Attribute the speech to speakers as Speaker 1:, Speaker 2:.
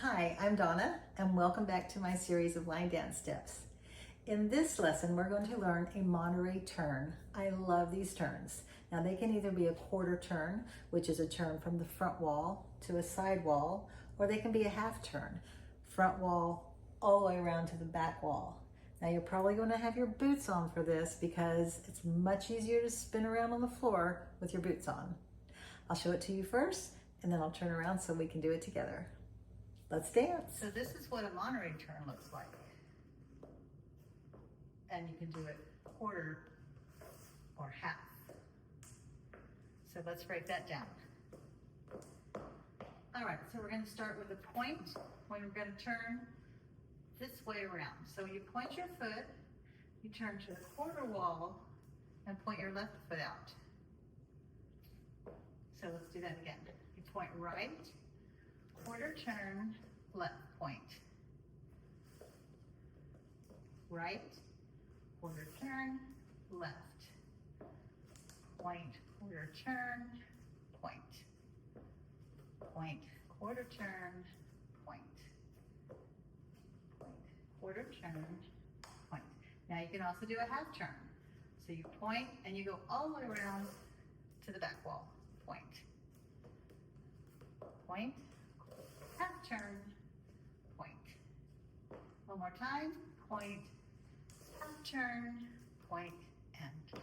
Speaker 1: Hi, I'm Donna, and welcome back to my series of line dance steps. In this lesson, we're going to learn a Monterey turn. I love these turns. Now they can either be a quarter turn, which is a turn from the front wall to a side wall, or they can be a half turn, front wall all the way around to the back wall. Now you're probably going to have your boots on for this because it's much easier to spin around on the floor with your boots on. I'll show it to you first, and then I'll turn around so we can do it together. Let's dance.
Speaker 2: So this is what a Monterey turn looks like. And you can do it quarter or half. So let's break that down. All right, so we're going to start with a point when we're going to turn this way around. So you point your foot, you turn to the quarter wall, and point your left foot out. So let's do that again. You point right, quarter turn, left point. Right, quarter turn, left. Point, quarter turn, point. Point, quarter turn, point. Point, quarter turn, point. Now you can also do a half turn. So you point and you go all the way around to the back wall. Point. Point, half turn, point. One more time, point, half turn, point, and